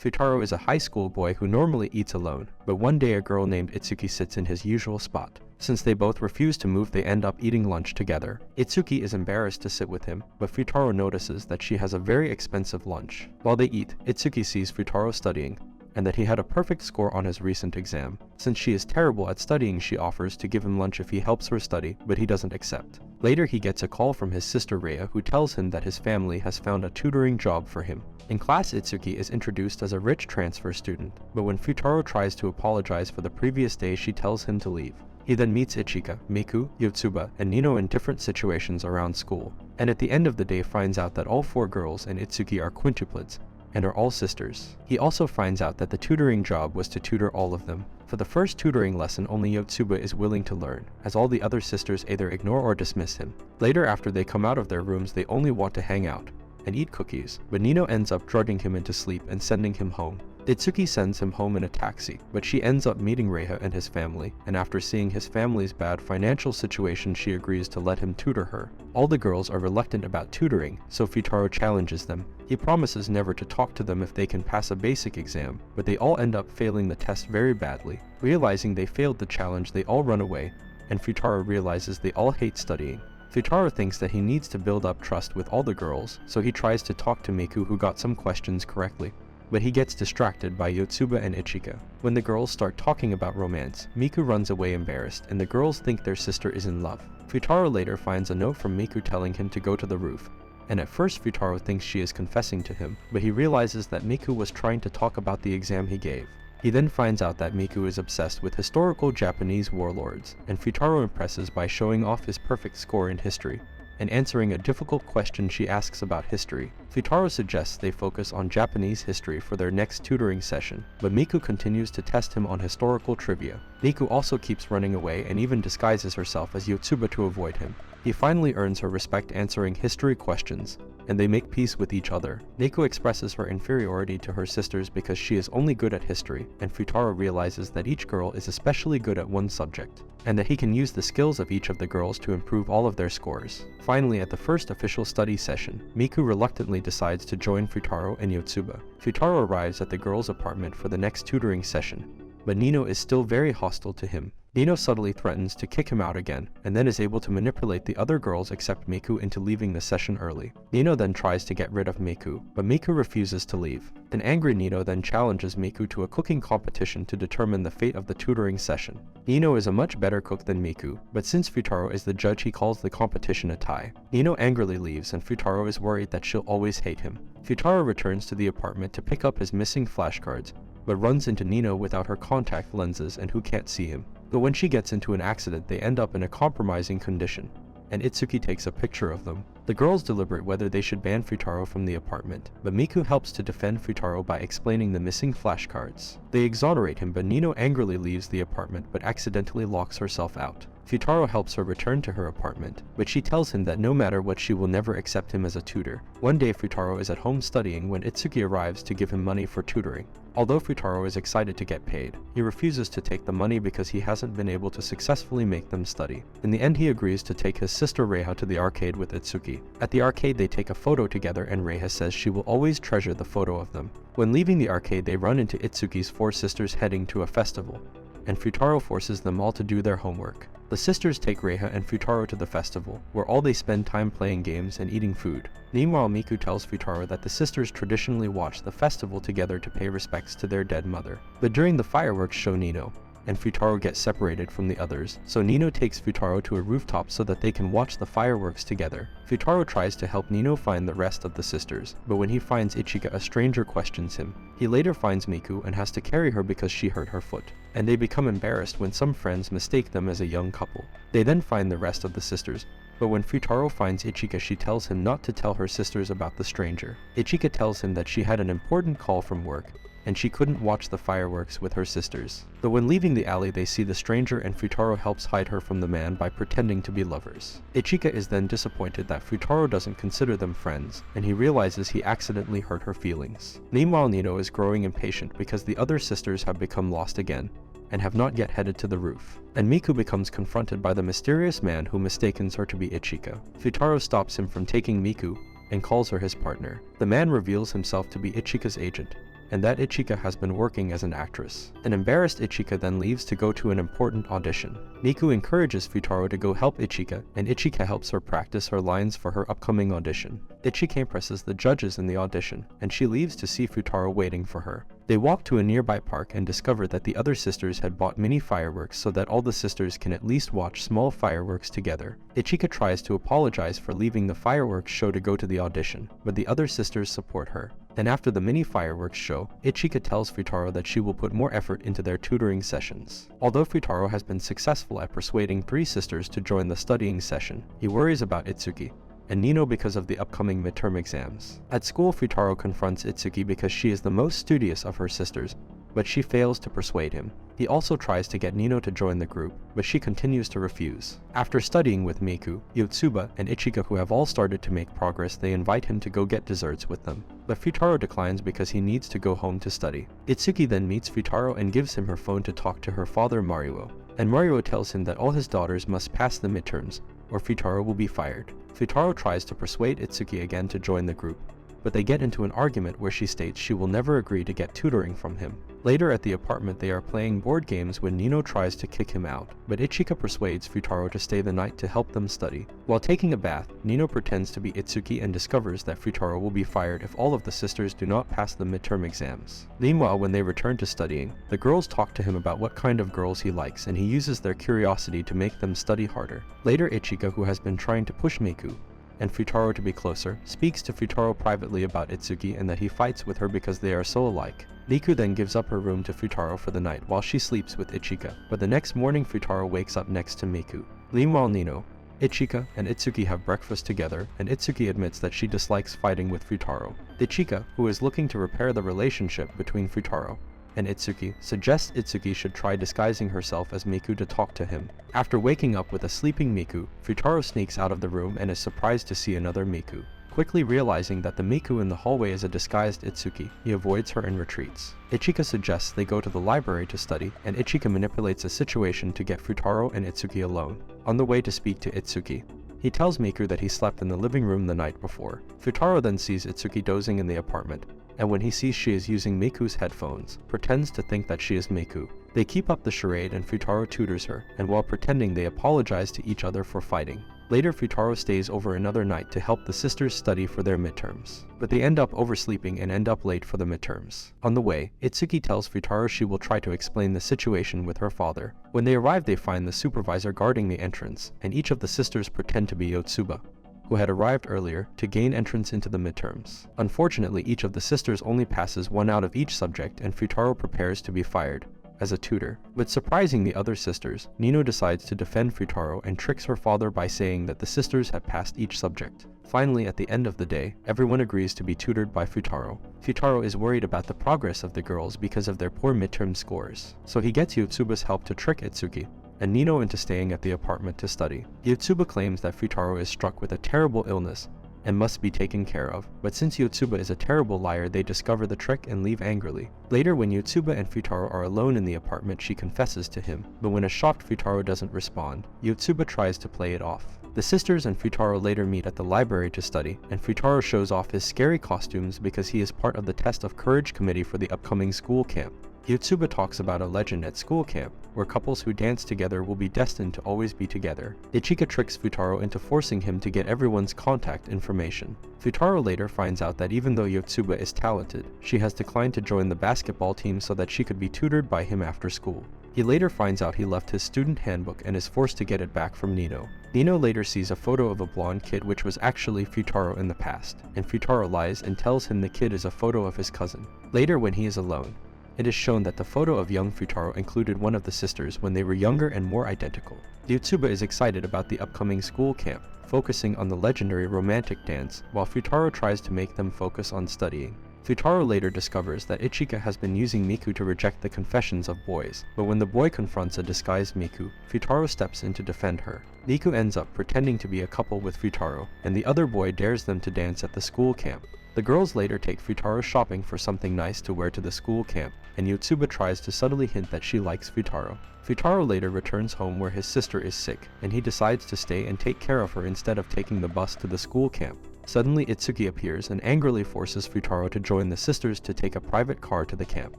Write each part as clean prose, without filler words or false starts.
Futaro is a high school boy who normally eats alone, but one day a girl named Itsuki sits in his usual spot. Since they both refuse to move, they end up eating lunch together. Itsuki is embarrassed to sit with him, but Futaro notices that she has a very expensive lunch. While they eat, Itsuki sees Futaro studying, and that he had a perfect score on his recent exam. Since she is terrible at studying, she offers to give him lunch if he helps her study, but he doesn't accept. Later he gets a call from his sister Rhea, who tells him that his family has found a tutoring job for him. In class, Itsuki is introduced as a rich transfer student, but when Futaro tries to apologize for the previous day, she tells him to leave. He then meets Ichika, Miku, Yotsuba, and Nino in different situations around school, and at the end of the day finds out that all 4 girls and Itsuki are quintuplets, and are all sisters. He also finds out that the tutoring job was to tutor all of them. For the first tutoring lesson, only Yotsuba is willing to learn, as all the other sisters either ignore or dismiss him. Later, after they come out of their rooms, they only want to hang out and eat cookies, but Nino ends up drugging him into sleep and sending him home. Itsuki sends him home in a taxi, but she ends up meeting Reiha and his family, and after seeing his family's bad financial situation, she agrees to let him tutor her. All the girls are reluctant about tutoring, so Futaro challenges them. He promises never to talk to them if they can pass a basic exam, but they all end up failing the test very badly. Realizing they failed the challenge, they all run away, and Futaro realizes they all hate studying. Futaro thinks that he needs to build up trust with all the girls, so he tries to talk to Miku, who got some questions correctly, but he gets distracted by Yotsuba and Ichika. When the girls start talking about romance, Miku runs away embarrassed, and the girls think their sister is in love. Futaro later finds a note from Miku telling him to go to the roof, and at first Futaro thinks she is confessing to him, but he realizes that Miku was trying to talk about the exam he gave. He then finds out that Miku is obsessed with historical Japanese warlords, and Futaro impresses by showing off his perfect score in history and answering a difficult question she asks about history. Futaro suggests they focus on Japanese history for their next tutoring session, but Miku continues to test him on historical trivia. Miku also keeps running away and even disguises herself as Yotsuba to avoid him. He finally earns her respect answering history questions, and they make peace with each other. Miku expresses her inferiority to her sisters because she is only good at history, and Futaro realizes that each girl is especially good at one subject, and that he can use the skills of each of the girls to improve all of their scores. Finally, at the first official study session, Miku reluctantly decides to join Futaro and Yotsuba. Futaro arrives at the girls' apartment for the next tutoring session, but Nino is still very hostile to him. Nino subtly threatens to kick him out again, and then is able to manipulate the other girls except Miku into leaving the session early. Nino then tries to get rid of Miku, but Miku refuses to leave. An angry Nino then challenges Miku to a cooking competition to determine the fate of the tutoring session. Nino is a much better cook than Miku, but since Futaro is the judge, he calls the competition a tie. Nino angrily leaves, and Futaro is worried that she'll always hate him. Futaro returns to the apartment to pick up his missing flashcards, but runs into Nino without her contact lenses and who can't see him. But when she gets into an accident, they end up in a compromising condition, and Itsuki takes a picture of them. The girls deliberate whether they should ban Futaro from the apartment, but Miku helps to defend Futaro by explaining the missing flashcards. They exonerate him, but Nino angrily leaves the apartment but accidentally locks herself out. Futaro helps her return to her apartment, but she tells him that no matter what, she will never accept him as a tutor. One day Futaro is at home studying when Itsuki arrives to give him money for tutoring. Although Futaro is excited to get paid, he refuses to take the money because he hasn't been able to successfully make them study. In the end, he agrees to take his sister Reiha to the arcade with Itsuki. At the arcade, they take a photo together, and Reiha says she will always treasure the photo of them. When leaving the arcade, they run into Itsuki's 4 sisters heading to a festival, and Futaro forces them all to do their homework. The sisters take Reiha and Futaro to the festival, where all they spend time playing games and eating food. Meanwhile, Miku tells Futaro that the sisters traditionally watch the festival together to pay respects to their dead mother. But during the fireworks show, Nino and Futaro get separated from the others, so Nino takes Futaro to a rooftop so that they can watch the fireworks together. Futaro tries to help Nino find the rest of the sisters, but when he finds Ichika, a stranger questions him. He later finds Miku and has to carry her because she hurt her foot, and they become embarrassed when some friends mistake them as a young couple. They then find the rest of the sisters, but when Futaro finds Ichika, she tells him not to tell her sisters about the stranger. Ichika tells him that she had an important call from work, and she couldn't watch the fireworks with her sisters. But when leaving the alley, they see the stranger, and Futaro helps hide her from the man by pretending to be lovers. Ichika is then disappointed that Futaro doesn't consider them friends, and he realizes he accidentally hurt her feelings. Meanwhile, Nino is growing impatient because the other sisters have become lost again, and have not yet headed to the roof. And Miku becomes confronted by the mysterious man who mistakes her to be Ichika. Futaro stops him from taking Miku, and calls her his partner. The man reveals himself to be Ichika's agent, and that Ichika has been working as an actress. An embarrassed Ichika then leaves to go to an important audition. Miku encourages Futaro to go help Ichika, and Ichika helps her practice her lines for her upcoming audition. Ichika impresses the judges in the audition, and she leaves to see Futaro waiting for her. They walk to a nearby park and discover that the other sisters had bought mini fireworks so that all the sisters can at least watch small fireworks together. Ichika tries to apologize for leaving the fireworks show to go to the audition, but the other sisters support her. And after the mini fireworks show, Ichika tells Futaro that she will put more effort into their tutoring sessions. Although Futaro has been successful at persuading 3 sisters to join the studying session, he worries about Itsuki and Nino because of the upcoming midterm exams. At school, Futaro confronts Itsuki because she is the most studious of her sisters, but she fails to persuade him. He also tries to get Nino to join the group, but she continues to refuse. After studying with Miku, Yotsuba, and Ichika, who have all started to make progress, they invite him to go get desserts with them. But Futaro declines because he needs to go home to study. Itsuki then meets Futaro and gives him her phone to talk to her father Maruo. And Maruo tells him that all his daughters must pass the midterms, or Futaro will be fired. Futaro tries to persuade Itsuki again to join the group, but they get into an argument where she states she will never agree to get tutoring from him. Later at the apartment, they are playing board games when Nino tries to kick him out, but Ichika persuades Futaro to stay the night to help them study. While taking a bath, Nino pretends to be Itsuki and discovers that Futaro will be fired if all of the sisters do not pass the midterm exams. Meanwhile, when they return to studying, the girls talk to him about what kind of girls he likes, and he uses their curiosity to make them study harder. Later, Ichika, who has been trying to push Miku and Futaro to be closer, speaks to Futaro privately about Itsuki and that he fights with her because they are so alike. Miku then gives up her room to Futaro for the night while she sleeps with Ichika, but the next morning Futaro wakes up next to Miku. Meanwhile, Nino, Ichika, and Itsuki have breakfast together, and Itsuki admits that she dislikes fighting with Futaro. Ichika, who is looking to repair the relationship between Futaro and Itsuki, suggests Itsuki should try disguising herself as Miku to talk to him. After waking up with a sleeping Miku, Futaro sneaks out of the room and is surprised to see another Miku. Quickly realizing that the Miku in the hallway is a disguised Itsuki, he avoids her and retreats. Ichika suggests they go to the library to study, and Ichika manipulates a situation to get Futaro and Itsuki alone. On the way to speak to Itsuki, he tells Miku that he slept in the living room the night before. Futaro then sees Itsuki dozing in the apartment, and when he sees she is using Miku's headphones, pretends to think that she is Miku. They keep up the charade and Futaro tutors her, and while pretending they apologize to each other for fighting. Later, Futaro stays over another night to help the sisters study for their midterms, but they end up oversleeping and end up late for the midterms. On the way, Itsuki tells Futaro she will try to explain the situation with her father. When they arrive, they find the supervisor guarding the entrance, and each of the sisters pretend to be Yotsuba, who had arrived earlier, to gain entrance into the midterms. Unfortunately, each of the sisters only passes 1 out of each subject, and Futaro prepares to be fired as a tutor. But surprising the other sisters, Nino decides to defend Futaro and tricks her father by saying that the sisters have passed each subject. Finally, at the end of the day, everyone agrees to be tutored by Futaro. Futaro is worried about the progress of the girls because of their poor midterm scores, so he gets Yotsuba's help to trick Itsuki and Nino into staying at the apartment to study. Yotsuba claims that Futaro is struck with a terrible illness and must be taken care of, but since Yotsuba is a terrible liar, they discover the trick and leave angrily. Later, when Yotsuba and Futaro are alone in the apartment, she confesses to him, but when a shocked Futaro doesn't respond, Yotsuba tries to play it off. The sisters and Futaro later meet at the library to study, and Futaro shows off his scary costumes because he is part of the Test of Courage committee for the upcoming school camp. Yotsuba talks about a legend at school camp, where couples who dance together will be destined to always be together. Ichika tricks Futaro into forcing him to get everyone's contact information. Futaro later finds out that even though Yotsuba is talented, she has declined to join the basketball team so that she could be tutored by him after school. He later finds out he left his student handbook and is forced to get it back from Nino. Nino later sees a photo of a blonde kid which was actually Futaro in the past, and Futaro lies and tells him the kid is a photo of his cousin. Later, when he is alone, it is shown that the photo of young Futaro included one of the sisters when they were younger and more identical. Yotsuba is excited about the upcoming school camp, focusing on the legendary romantic dance, while Futaro tries to make them focus on studying. Futaro later discovers that Ichika has been using Miku to reject the confessions of boys, but when the boy confronts a disguised Miku, Futaro steps in to defend her. Miku ends up pretending to be a couple with Futaro, and the other boy dares them to dance at the school camp. The girls later take Futaro shopping for something nice to wear to the school camp, and Yotsuba tries to subtly hint that she likes Futaro. Futaro later returns home where his sister is sick, and he decides to stay and take care of her instead of taking the bus to the school camp. Suddenly Itsuki appears and angrily forces Futaro to join the sisters to take a private car to the camp.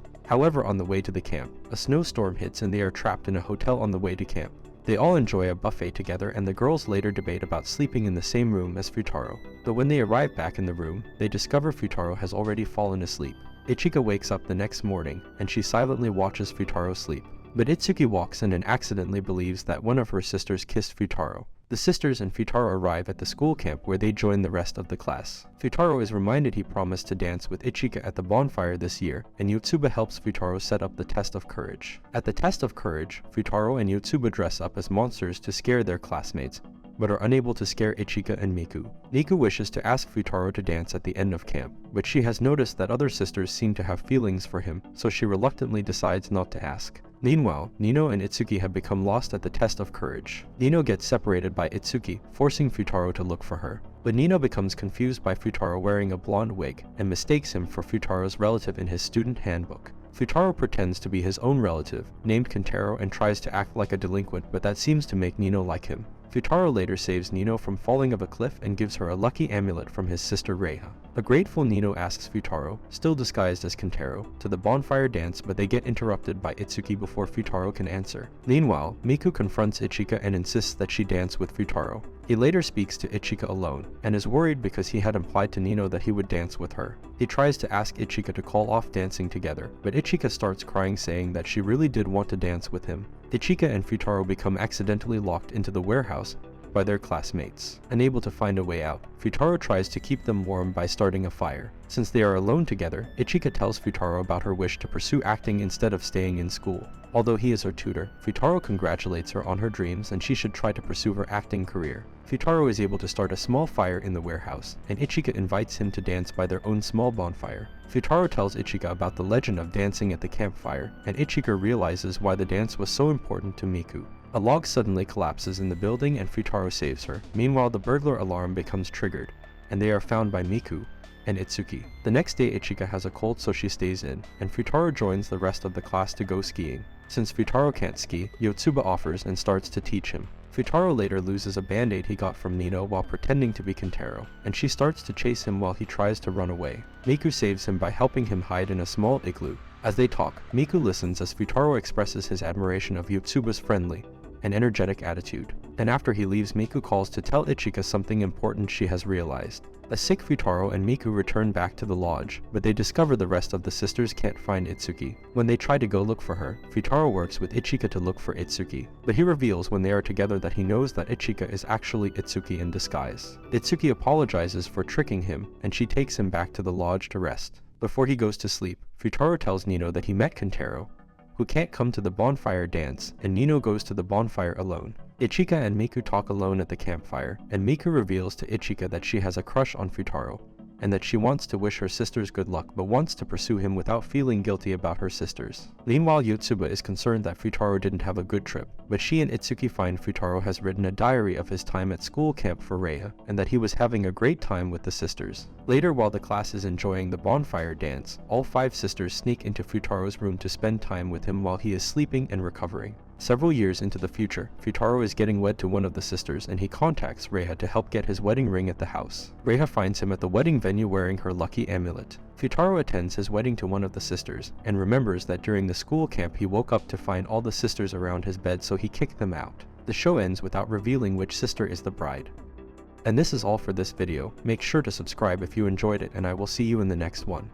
However, on the way to the camp, a snowstorm hits and they are trapped in a hotel on the way to camp. They all enjoy a buffet together and the girls later debate about sleeping in the same room as Futaro. But when they arrive back in the room, they discover Futaro has already fallen asleep. Ichika wakes up the next morning and she silently watches Futaro sleep. But Itsuki walks in and accidentally believes that one of her sisters kissed Futaro. The sisters and Futaro arrive at the school camp where they join the rest of the class. Futaro is reminded he promised to dance with Ichika at the bonfire this year, and Yotsuba helps Futaro set up the test of courage. At the test of courage, Futaro and Yotsuba dress up as monsters to scare their classmates, but are unable to scare Ichika and Miku. Miku wishes to ask Futaro to dance at the end of camp, but she has noticed that other sisters seem to have feelings for him, so she reluctantly decides not to ask. Meanwhile, Nino and Itsuki have become lost at the test of courage. Nino gets separated by Itsuki, forcing Futaro to look for her. But Nino becomes confused by Futaro wearing a blonde wig and mistakes him for Futaro's relative in his student handbook. Futaro pretends to be his own relative, named Quintero, and tries to act like a delinquent, but that seems to make Nino like him. Futaro later saves Nino from falling off a cliff and gives her a lucky amulet from his sister Reiha. A grateful Nino asks Futaro, still disguised as Quintero, to the bonfire dance, but they get interrupted by Itsuki before Futaro can answer. Meanwhile, Miku confronts Ichika and insists that she dance with Futaro. He later speaks to Ichika alone, and is worried because he had implied to Nino that he would dance with her. He tries to ask Ichika to call off dancing together, but Ichika starts crying, saying that she really did want to dance with him. Ichika and Futaro become accidentally locked into the warehouse by their classmates. Unable to find a way out, Futaro tries to keep them warm by starting a fire. Since they are alone together, Ichika tells Futaro about her wish to pursue acting instead of staying in school. Although he is her tutor, Futaro congratulates her on her dreams and she should try to pursue her acting career. Futaro is able to start a small fire in the warehouse, and Ichika invites him to dance by their own small bonfire. Futaro tells Ichika about the legend of dancing at the campfire, and Ichika realizes why the dance was so important to Miku. A log suddenly collapses in the building and Futaro saves her. Meanwhile, the burglar alarm becomes triggered, and they are found by Miku and Itsuki. The next day, Ichika has a cold, so she stays in, and Futaro joins the rest of the class to go skiing. Since Futaro can't ski, Yotsuba offers and starts to teach him. Futaro later loses a band-aid he got from Nino while pretending to be Quintero, and she starts to chase him while he tries to run away. Miku saves him by helping him hide in a small igloo. As they talk, Miku listens as Futaro expresses his admiration of Yotsuba's friendly and energetic attitude. And after he leaves, Miku calls to tell Ichika something important she has realized. A sick Futaro and Miku return back to the lodge, but they discover the rest of the sisters can't find Itsuki. When they try to go look for her, Futaro works with Ichika to look for Itsuki, but he reveals when they are together that he knows that Ichika is actually Itsuki in disguise. Itsuki apologizes for tricking him, and she takes him back to the lodge to rest. Before he goes to sleep, Futaro tells Nino that he met Quintero, who can't come to the bonfire dance, and Nino goes to the bonfire alone. Ichika and Miku talk alone at the campfire, and Miku reveals to Ichika that she has a crush on Futaro, and that she wants to wish her sisters good luck but wants to pursue him without feeling guilty about her sisters. Meanwhile, Yotsuba is concerned that Futaro didn't have a good trip, but she and Itsuki find Futaro has written a diary of his time at school camp for Reiha, and that he was having a great time with the sisters. Later, while the class is enjoying the bonfire dance, all 5 sisters sneak into Futaro's room to spend time with him while he is sleeping and recovering. Several years into the future, Futaro is getting wed to one of the sisters, and he contacts Reiha to help get his wedding ring at the house. Reiha finds him at the wedding venue wearing her lucky amulet. Futaro attends his wedding to one of the sisters, and remembers that during the school camp he woke up to find all the sisters around his bed, so he kicked them out. The show ends without revealing which sister is the bride. And this is all for this video. Make sure to subscribe if you enjoyed it, and I will see you in the next one.